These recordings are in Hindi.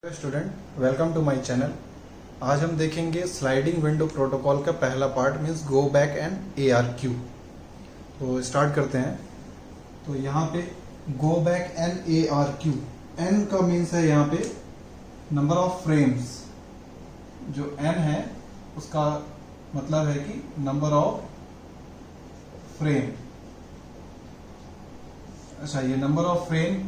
Student, welcome to my channel. आज हम देखेंगे स्लाइडिंग विंडो प्रोटोकॉल का पहला part means go back and ARQ। तो स्टार्ट करते हैं। तो यहाँ पे go back and ARQ, N का मीन्स है यहाँ पे नंबर ऑफ फ्रेम्स। जो N है उसका मतलब है कि नंबर ऑफ फ्रेम। अच्छा, ये नंबर ऑफ फ्रेम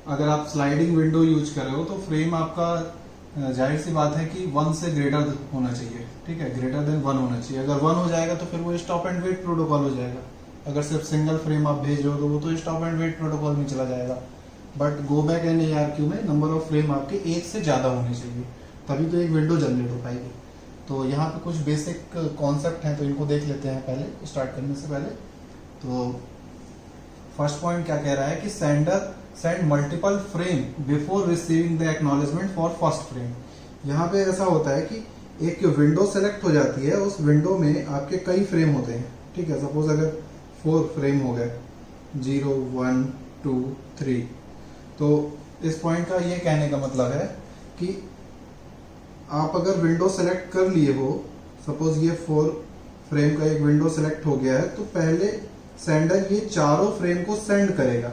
अगर आप स्लाइडिंग विंडो यूज कर रहे हो तो फ्रेम आपका जाहिर सी बात है कि 1 से ग्रेटर होना चाहिए। ठीक है, ग्रेटर देन 1 होना चाहिए। अगर 1 हो जाएगा तो फिर वो स्टॉप एंड वेट प्रोटोकॉल हो जाएगा। अगर सिर्फ सिंगल फ्रेम आप भेज रहे हो तो वो तो स्टॉप एंड वेट प्रोटोकॉल में चला जाएगा। But go back and ARQ में नंबर ऑफ फ्रेम आपके 1 से ज्यादा होने चाहिए, तभी तो एक विंडो जनरेट हो पाएगी। तो यहाँ पे कुछ बेसिक कॉन्सेप्ट हैं, तो इनको देख लेते हैं पहले स्टार्ट करने से पहले। तो फर्स्ट पॉइंट क्या कह रहा है कि sender send multiple frame before receiving the acknowledgement for first frame. यहाँ पे ऐसा होता है कि एक विंडो सेलेक्ट हो जाती है, उस विंडो में आपके कई फ्रेम होते हैं। ठीक है, सपोज अगर 4 फ्रेम हो गए 0 1 2 3। तो इस पॉइंट का ये कहने का मतलब है कि आप अगर विंडो सेलेक्ट कर लिए हो, सपोज ये 4 फ्रेम का एक विंडो सेलेक्ट हो गया है, तो पहले सेंडर ये चारों फ्रेम को सेंड करेगा,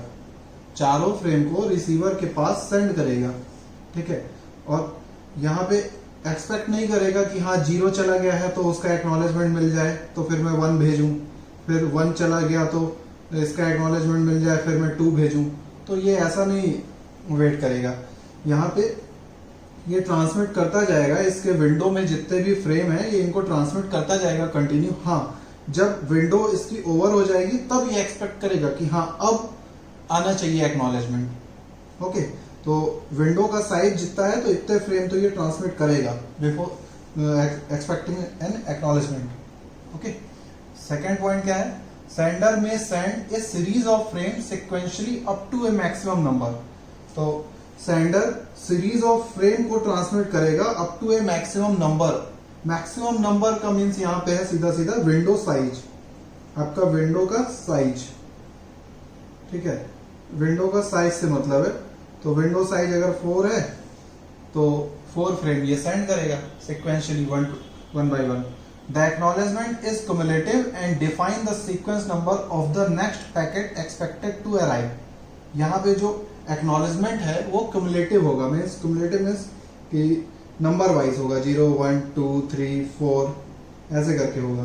चारों फ्रेम को रिसीवर के पास सेंड करेगा। ठीक है, और यहाँ पे एक्सपेक्ट नहीं करेगा कि हाँ 0 चला गया है तो उसका एक्नॉलेजमेंट मिल जाए तो फिर मैं 1 भेजूं, फिर 1 चला गया तो इसका एक्नॉलेजमेंट मिल जाए फिर मैं 2 भेजूं। तो ये ऐसा नहीं वेट करेगा। यहाँ पे ये ट्रांसमिट करता जाएगा, इसके विंडो में जितने भी फ्रेम है ये इनको ट्रांसमिट करता जाएगा कंटिन्यू। हाँ, जब विंडो इसकी ओवर हो जाएगी तब ये एक्सपेक्ट करेगा कि हाँ अब आना चाहिए एक्नॉलेजमेंट। ओके, तो विंडो का साइज जितना है तो इतने फ्रेम तो ये ट्रांसमिट करेगा before expecting an acknowledgement. Okay, second point क्या है, सेंडर में send a series of frame sequentially up to a maximum number. तो सेंडर सीरीज ऑफ फ्रेम को ट्रांसमिट करेगा up to a maximum number. Maximum number का मीन्स यहाँ पे है सीधा सीधा विंडो साइज, आपका विंडो का साइज। ठीक है, विंडो का साइज से मतलब है, तो विंडो साइज अगर 4 है तो 4 फ्रेम ये सेंड करेगा sequentially 1 by 1। The acknowledgement is cumulative and define the sequence number of the next packet expected to arrive. यहाँ पे जो एक्नॉलेजमेंट है वो क्युमुलेटिव होगा, मीन्स क्युमुलेटिव मीन्स कि नंबर वाइज होगा, 0 1 2 3 4 ऐसे करके होगा,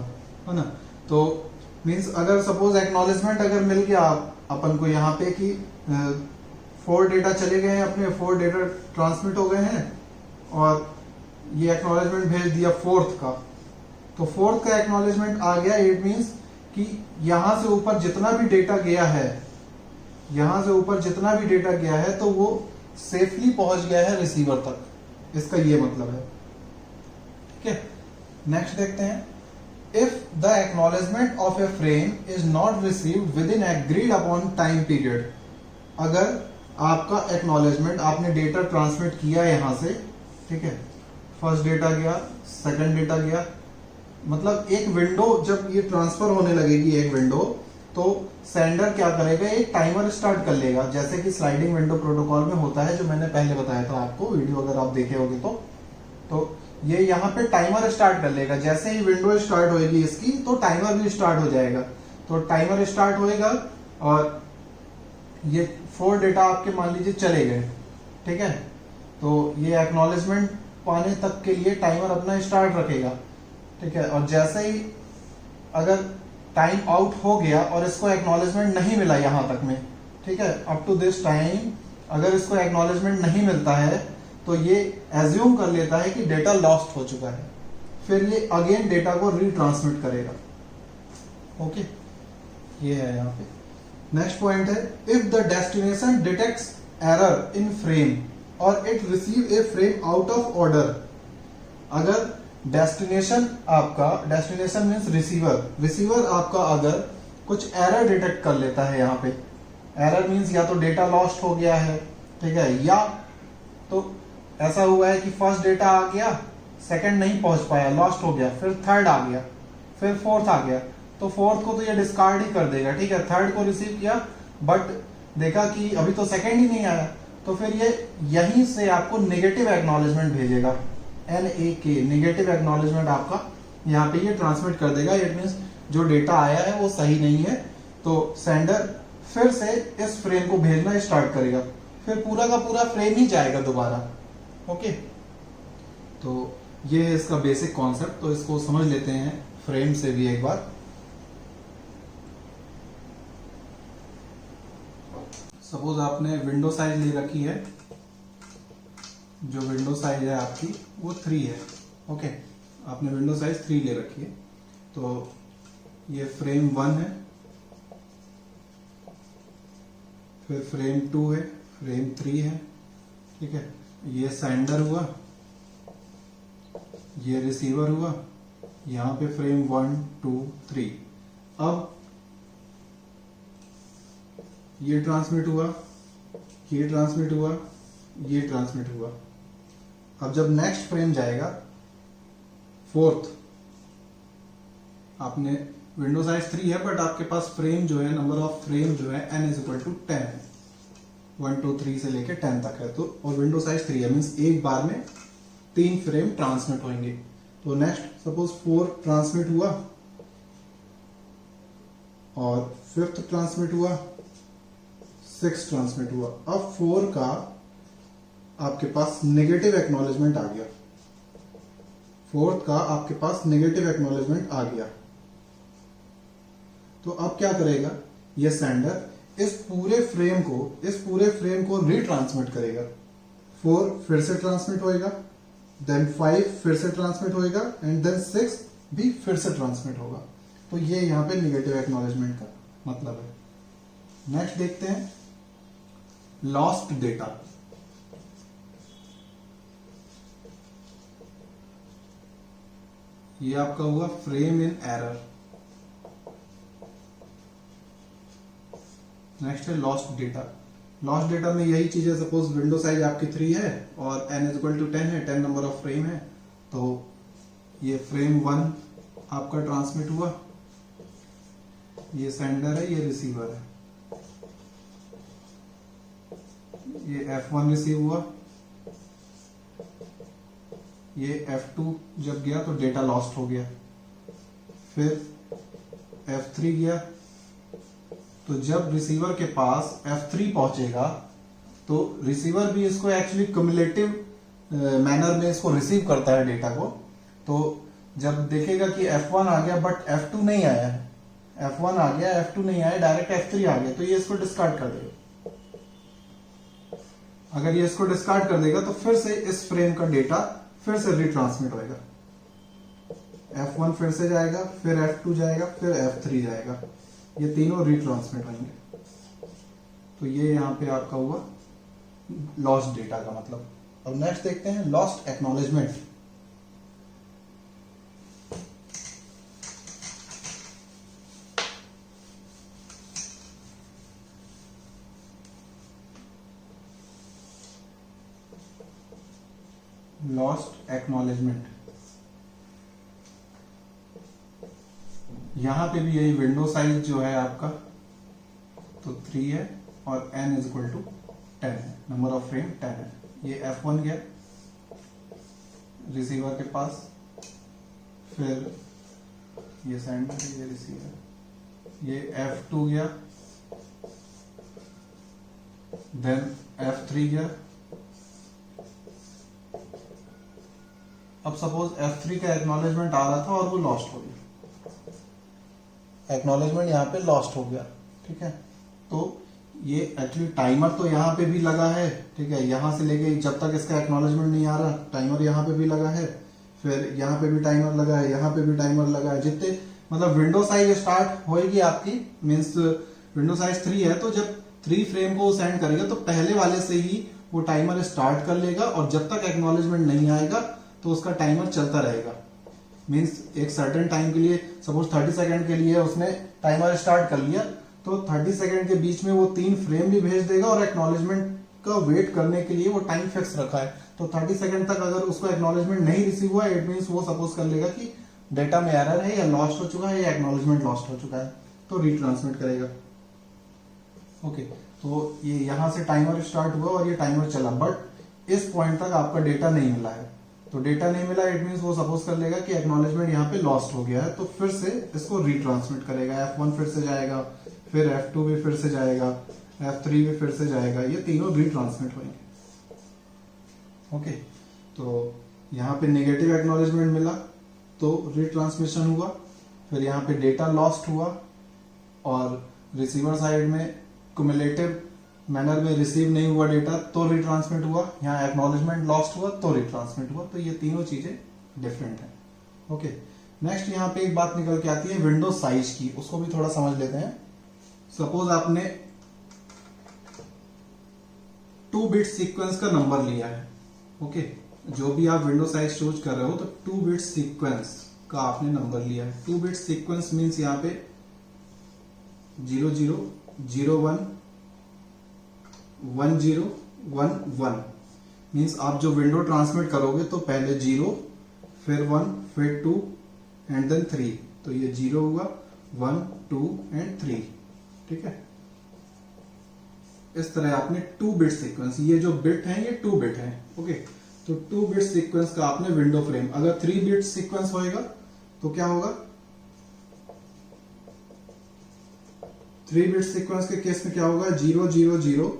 है ना। तो मीन्स अगर सपोज एक्नॉलेजमेंट अगर मिल गया अपन को यहाँ पे कि 4 डेटा चले गए हैं, अपने 4 डेटा ट्रांसमिट हो गए हैं और ये एक्नॉलेजमेंट भेज दिया 4th का, तो 4th का एक्नॉलेजमेंट आ गया। इट मीन्स कि यहां से ऊपर जितना भी डेटा गया है, यहां से ऊपर जितना भी डेटा गया है तो वो सेफली पहुंच गया है रिसीवर तक, इसका ये मतलब है। ठीक है, नेक्स्ट देखते हैं। If the acknowledgement of a frame is not received within agreed upon time period, अगर आपका एक्नॉलेजमेंट आपने डेटा ट्रांसमिट किया यहां से, ठीक है, फर्स्ट डेटा गया, सेकंड डेटा गया, मतलब एक विंडो जब ये ट्रांसफर होने लगेगी एक विंडो, तो सेंडर क्या करेगा, एक टाइमर स्टार्ट कर लेगा, जैसे कि स्लाइडिंग विंडो प्रोटोकॉल में होता है, जो मैंने पहले बताया था आपको, वीडियो अगर आप देखे होगे तो ये यहाँ पे टाइमर स्टार्ट कर लेगा। जैसे ही विंडो स्टार्ट होएगी इसकी तो टाइमर भी स्टार्ट हो जाएगा। तो टाइमर स्टार्ट होएगा और ये 4 डेटा आपके मान लीजिए चले गए। ठीक है, तो ये एक्नॉलेजमेंट पाने तक के लिए टाइमर अपना स्टार्ट रखेगा। ठीक है, और जैसे ही अगर टाइम आउट हो गया और इसको एक्नॉलेजमेंट नहीं मिला यहां तक में, ठीक है, अप टू दिस टाइम अगर इसको एक्नॉलेजमेंट नहीं मिलता है तो ये एज्यूम कर लेता है कि डेटा लॉस्ट हो चुका है, फिर ये अगेन डेटा को रीट्रांसमिट करेगा। ओके, ये है यहाँ पे। नेक्स्ट पॉइंट है, if the destination detects error in frame और it receive a frame out of order. अगर डेस्टिनेशन आपका, डेस्टिनेशन मीन्स रिसीवर आपका अगर कुछ एरर डिटेक्ट कर लेता है, यहाँ पे एरर मीन्स या तो डेटा लॉस्ट हो गया है, ठीक है, या तो ऐसा हुआ है कि फर्स्ट डेटा आ गया, सेकंड नहीं पहुंच पाया, लॉस्ट हो गया, फिर थर्ड आ गया, फिर फोर्थ आ गया, तो फोर्थ को तो ये डिस्कार्ड ही कर देगा। ठीक है, थर्ड को रिसीव किया बट देखा कि अभी तो सेकंड ही नहीं आया, तो फिर ये यहीं से आपको नेगेटिव एक्नॉलेजमेंट भेजेगा, NAK, नेगेटिव एक्नॉलेजमेंट आपका यहाँ पे ये ट्रांसमिट कर देगा। इट मीन्स जो डेटा आया है वो सही नहीं है, तो सेंडर फिर से इस फ्रेम को भेजना स्टार्ट करेगा, फिर पूरा का पूरा फ्रेम ही जाएगा दोबारा। ओके, तो ये है इसका बेसिक कॉन्सेप्ट। तो इसको समझ लेते हैं फ्रेम से भी एक बार। सपोज आपने विंडो साइज ले रखी है, जो विंडो साइज है आपकी वो 3 है। ओके, आपने विंडो साइज 3 ले रखी है, तो ये फ्रेम 1 है, फिर फ्रेम 2 है, फ्रेम 3 है, ठीक है। ये सेंडर हुआ, ये रिसीवर हुआ, यहां पे फ्रेम 1 2 3। अब ये ट्रांसमिट हुआ, ये ट्रांसमिट हुआ, ये ट्रांसमिट हुआ। अब जब नेक्स्ट फ्रेम जाएगा 4th, आपने विंडो साइज 3 है बट आपके पास फ्रेम जो है, नंबर ऑफ फ्रेम जो है n इज इक्वल टू 10 है, 1 2 3 से लेके 10 तक है। तो और विंडो साइज 3 है, मीन्स एक बार में 3 फ्रेम ट्रांसमिट होंगे। तो नेक्स्ट सपोज 4 ट्रांसमिट हुआ, और 5th ट्रांसमिट हुआ, 6 ट्रांसमिट हुआ। अब 4 का आपके पास नेगेटिव एक्नॉलेजमेंट आ गया, 4th का आपके पास नेगेटिव एक्नॉलेजमेंट आ गया। तो अब क्या करेगा ये सेंडर, इस पूरे फ्रेम को रीट्रांसमिट करेगा। 4 फिर से ट्रांसमिट होएगा, देन 5 फिर से ट्रांसमिट होएगा, एंड देन 6 भी फिर से ट्रांसमिट होगा। तो ये यहां पे नेगेटिव एक्नॉलेजमेंट का मतलब है। नेक्स्ट देखते हैं लॉस्ट डेटा। ये आपका हुआ फ्रेम इन एरर। नेक्स्ट है लॉस्ट डेटा। लॉस्ट डेटा में यही चीज है, सपोज विंडो साइज आपकी 3 है और n इज इक्वल टू 10 है, 10 नंबर ऑफ फ्रेम है। तो ये फ्रेम 1 आपका ट्रांसमिट हुआ, ये सेंडर है, ये रिसीवर है, ये F1 रिसीव हुआ, ये F2 जब गया तो डेटा लॉस्ट हो गया, फिर F3 गया। तो जब रिसीवर के पास F3 पहुंचेगा तो रिसीवर भी इसको एक्चुअली क्युमुलेटिव मैनर में इसको रिसीव करता है डेटा को। तो जब देखेगा कि F1 आ गया बट F2 नहीं आया, F1 आ गया F2 नहीं आया, डायरेक्ट F3 आ गया, तो ये इसको डिस्कार्ड कर देगा। अगर ये इसको डिस्कार्ड कर देगा तो फिर से इस फ्रेम का डेटा फिर से रिट्रांसमिट होएगा, F1 फिर से जाएगा, फिर F2 जाएगा, फिर F3 जाएगा, ये तीनों रिट्रांसमिट होंगे। तो ये यहां पे आपका हुआ लॉस्ट डेटा का मतलब। अब नेक्स्ट देखते हैं लॉस्ट एक्नॉलेजमेंट। लॉस्ट एक्नॉलेजमेंट, यहां पे भी यही विंडो साइज जो है आपका तो 3 है और n इज इक्वल टू 10 है, नंबर ऑफ फ्रेम 10 है। ये F1 गया रिसीवर के पास, फिर ये सेंडर, ये रिसीवर, ये F2 गया, देन F3 गया। अब सपोज F3 का एक्नॉलेजमेंट आ रहा था और वो लॉस्ट हो गया, एक्नॉलेजमेंट यहाँ पे लॉस्ट हो गया, ठीक है। तो ये एक्चुअली टाइमर तो यहाँ पे भी लगा है, ठीक है, यहां से लेके जब तक इसका एक्नॉलेजमेंट नहीं आ रहा टाइमर यहाँ पे भी लगा है, फिर यहाँ पे भी टाइमर लगा है, यहाँ पे भी टाइमर लगा है। जितने मतलब विंडो साइज स्टार्ट होएगी आपकी, मीन्स विंडो साइज 3 है, तो जब 3 फ्रेम को सेंड करेगा तो पहले वाले से ही वो टाइमर स्टार्ट कर लेगा, और जब तक एक्नॉलेजमेंट नहीं आएगा तो उसका टाइमर चलता रहेगा। मीन्स एक सर्टेन टाइम के लिए, सपोज 30 सेकंड के लिए उसने टाइमर स्टार्ट कर लिया, तो 30 सेकंड के बीच में वो 3 फ्रेम भी भेज देगा, और एक्नॉलेजमेंट का वेट करने के लिए वो टाइम फिक्स रखा है। तो 30 सेकंड तक अगर उसको एक्नॉलेजमेंट नहीं रिसीव हुआ, इट मीन्स वो सपोज कर लेगा कि डेटा में एरर है, या लॉस्ट हो चुका है, या एक्नॉलेजमेंट लॉस्ट हो चुका है, तो रीट्रांसमिट करेगा। ओके, तो ये यहां से टाइमर स्टार्ट हुआ और ये टाइमर चला, बट इस पॉइंट तक आपका डेटा नहीं मिला है। तो डेटा नहीं मिला, इट मीन्स वो सपोज कर लेगा कि एक्नॉलेजमेंट यहाँ पे लॉस्ट हो गया है, तो फिर से इसको रीट्रांसमिट करेगा। F1 फिर से जाएगा, फिर F2 भी फिर से जाएगा, F3 भी फिर से जाएगा, ये तीनों रीट्रांसमिट होंगे। ओके, तो यहाँ पे नेगेटिव एक्नॉलेजमेंट मिला तो रीट्रांसमिशन हुआ, फिर यहाँ पे डेटा लॉस्ट हुआ और रिसीवर साइड में क्युमुलेटिव मैनर में रिसीव नहीं हुआ डेटा तो रिट्रांसमिट हुआ, यहाँ एक्नॉलेजमेंट लॉस्ट हुआ तो रिट्रांसमिट हुआ। तो ये तीनों चीजें डिफरेंट हैं। ओके, नेक्स्ट यहाँ पे एक बात निकल के आती है विंडो साइज की, उसको भी थोड़ा समझ लेते हैं। सपोज आपने 2 बिट सीक्वेंस का नंबर लिया है। ओके, जो भी आप विंडो साइज चूज कर रहे हो तो 2 बिट सीक्वेंस का आपने नंबर लिया है। 2 बिट सीक्वेंस मीन्स यहाँ पे 00, 01, 1011 मीन्स आप जो विंडो ट्रांसमिट करोगे तो पहले 0, फिर 1, फिर 2 एंड देन 3। तो ये 0 हुआ, 1, 2 एंड 3। ठीक है, इस तरह आपने 2 बिट सीक्वेंस, ये जो बिट है ये 2 बिट है। ओके, तो 2 बिट सीक्वेंस का आपने विंडो फ्रेम, अगर 3 बिट सीक्वेंस होएगा तो क्या होगा? 3 बिट सीक्वेंस के केस में क्या होगा? 0, 0, 0,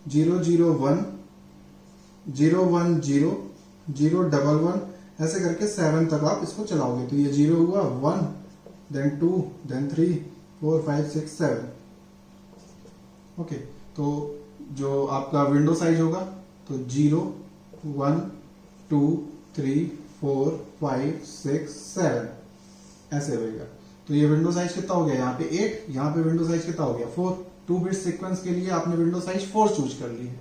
0, 0, 1, 0, 1, 0, 0, 1, 1 ऐसे करके 7 तक आप इसको चलाओगे। तो ये 0 हुआ, 1, देन 2, देन 3, 4, 5, 6, 7। ओके, तो जो आपका विंडो साइज होगा तो 0, 1, 2, 3, 4, 5, 6, 7 ऐसे होगा। तो ये विंडो साइज कितना हो गया? यहाँ पे 8, यहाँ पे विंडो साइज कितना हो गया? 4। 2 बिट सीक्वेंस के लिए आपने विंडो साइज 4 चूज कर ली है,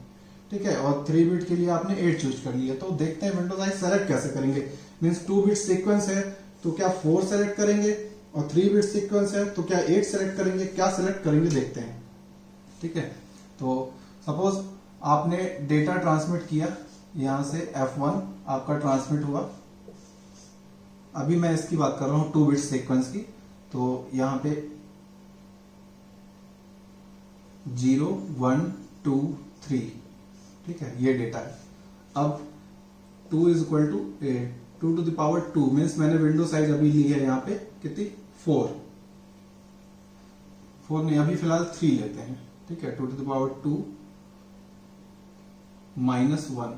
ठीक है, और 3 बिट के लिए आपने 8 चूज कर लिया। तो देखते हैं विंडो साइज सेलेक्ट कैसे करेंगे। मीन्स 2 बिट सीक्वेंस है तो क्या 4 सेलेक्ट करेंगे, और 3 बिट सीक्वेंस है तो क्या 8 सेलेक्ट करेंगे, क्या सेलेक्ट करेंगे देखते हैं। ठीक है, तो सपोज आपने डेटा ट्रांसमिट किया, यहां से F1 आपका ट्रांसमिट हुआ। अभी मैं इसकी बात कर रहा हूं 2 बिट सीक्वेंस की। तो यहां पे 0, 1, 2, 3, ठीक है, ये डेटा है। अब 2 is equal to 2 to the power 2 means मैंने विंडो साइज अभी ली है यहाँ पे कितनी? 4 नहीं, अभी फिलहाल 3 लेते हैं। ठीक है, 2 टू द पावर 2 -1,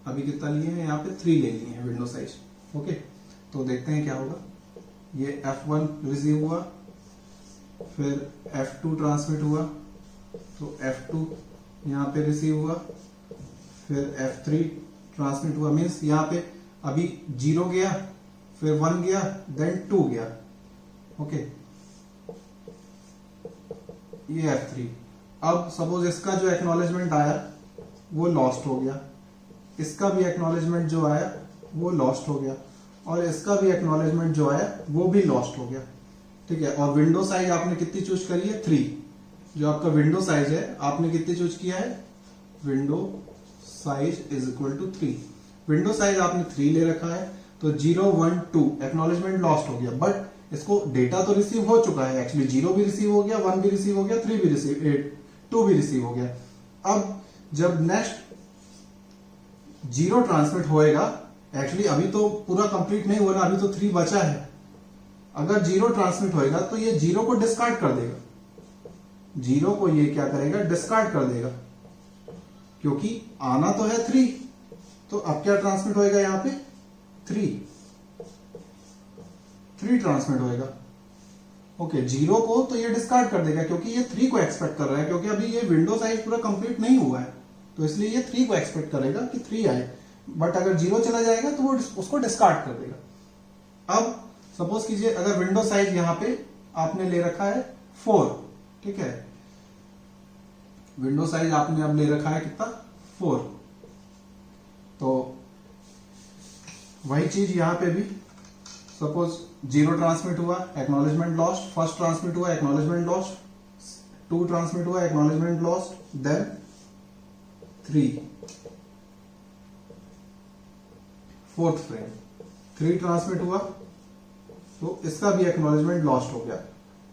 अभी कितना लिए हैं? यहाँ पे 3 ले लिए हैं विंडो साइज। ओके, तो देखते हैं क्या होगा। ये F1 रिसीव हुआ, फिर F2 ट्रांसमिट हुआ, तो F2 यहाँ पे रिसीव हुआ, फिर F3 ट्रांसमिट हुआ। मीन्स यहाँ पे अभी 0 गया, फिर 1 गया, देन 2 गया। ओके, ये F3। अब सपोज इसका जो एक्नॉलेजमेंट आया वो लॉस्ट हो गया, इसका भी एक्नॉलेजमेंट जो आया वो लॉस्ट हो गया, और इसका भी एक्नॉलेजमेंट जो आया वो भी लॉस्ट हो गया। ठीक है, और विंडो साइज आपने कितनी चूज करी है? 3। जो आपका विंडो साइज है आपने कितनी चूज किया है? Window size is equal to 3। Window size आपने 3 ले रखा है, तो 0, 1, 2 एक्नॉलेजमेंट लॉस्ट हो गया, बट इसको डेटा तो रिसीव हो चुका है। एक्चुअली 0 भी रिसीव हो गया, 1 भी रिसीव हो गया, 3 भी रिसीव 2 भी रिसीव हो गया। अब जब नेक्स्ट 0 ट्रांसमिट होएगा, एक्चुअली अभी तो पूरा कंप्लीट नहीं हुआ ना, अभी तो 3 बचा है। अगर 0 ट्रांसमिट होएगा तो ये 0 को डिस्कार्ड कर देगा, 0 को ये क्या करेगा? डिस्कार्ड कर देगा, क्योंकि आना तो है 3। तो अब क्या ट्रांसमिट होएगा? यहाँ पे 3 ट्रांसमिट होएगा। ओके, 0 को तो ये डिस्कार्ड कर देगा क्योंकि ये 3 को एक्सपेक्ट कर रहा है, क्योंकि अभी ये विंडो साइज पूरा कंप्लीट नहीं हुआ है, तो इसलिए ये 3 को एक्सपेक्ट करेगा कि 3 आए। बट अगर 0 चला जाएगा तो वो उसको डिस्कार्ड कर देगा। अब सपोज कीजिए अगर विंडो साइज यहां पे आपने ले रखा है 4, ठीक है, विंडो साइज आपने अब ले रखा है कितना? 4। तो वही चीज यहां पे भी सपोज 0 ट्रांसमिट हुआ, एक्नॉलेजमेंट लॉस्ट, फर्स्ट ट्रांसमिट हुआ, एक्नॉलेजमेंट लॉस्ट, 2 ट्रांसमिट हुआ, acknowledgement lost, then 3, fourth frame 3 transmit हुआ, तो इसका भी एक्नॉलेजमेंट लॉस्ट हो गया।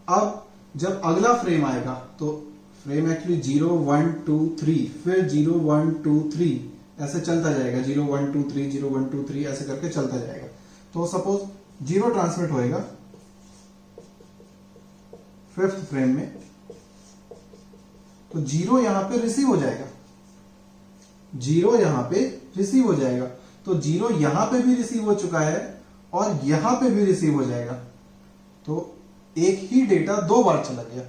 अब जब अगला फ्रेम आएगा तो फ्रेम एक्चुअली 0 1 2 3 फिर 0 1 2 3 ऐसे चलता जाएगा, 0 1 2 3 0 1 2 3 ऐसे करके चलता जाएगा। तो सपोज 0 ट्रांसमिट होएगा 5th फ्रेम में, तो 0 यहां पे रिसीव हो जाएगा, 0 यहां पे रिसीव हो जाएगा। तो 0 यहां पे भी रिसीव हो चुका है और यहां पे भी रिसीव हो जाएगा। तो एक ही डेटा 2 बार चला गया,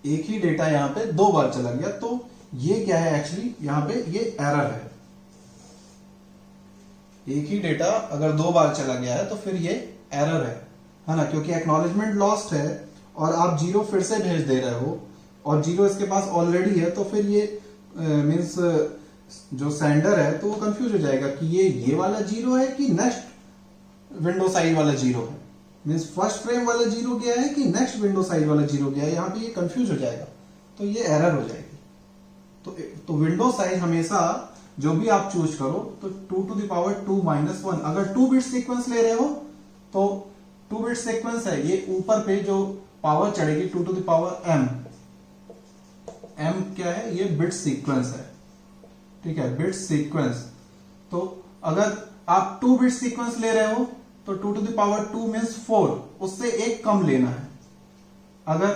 एक ही डेटा यहां पे 2 बार चला गया। तो ये क्या है एक्चुअली, यहां पे ये एरर है। एक ही डेटा अगर 2 बार चला गया है तो फिर ये एरर है ना, क्योंकि एक्नॉलेजमेंट लॉस्ट है और आप 0 फिर से भेज दे रहे हो और 0 इसके पास ऑलरेडी है। तो फिर ये मीन्स जो सेंडर है तो वो कंफ्यूज हो जाएगा कि ये वाला 0 है कि नेक्स्ट विंडो साइज वाला 0 है। मीन्स फर्स्ट फ्रेम वाला 0 गया है कि नेक्स्ट विंडो साइज वाला 0 गया है, यहां पे ये कंफ्यूज हो जाएगा। तो ये एरर हो जाएगी। तो विंडो साइज हमेशा जो भी आप चूज करो तो 2 to the power 2 - 1, अगर 2 बिट सीक्वेंस ले रहे हो तो 2 बिट सीक्वेंस है, ये ऊपर पे जो power चढ़ेगी 2 to the power m क्या है, ये बिट सीक्वेंस है, ठीक है, बिट सीक्वेंस। तो अगर आप 2 बिट सीक्वेंस ले रहे हो तो 2 to the power 2 मीन्स 4, उससे एक कम लेना है। अगर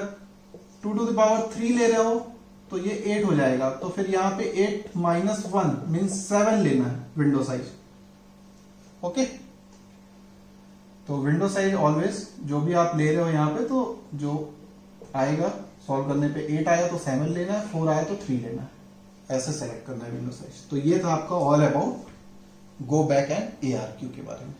2 to the power 3 ले रहे हो तो ये 8 हो जाएगा। तो फिर यहां पे 8 - 1 मीन्स 7 लेना है विंडो साइज। ओके, तो विंडो साइज ऑलवेज जो भी आप ले रहे हो यहां पे, तो जो आएगा सॉल्व करने पे 8 आया तो 7 लेना है, 4 आया तो 3 लेना है, ऐसे सेलेक्ट करना है विंडो साइज। तो ये था आपका all about go back and ARQ के बारे में।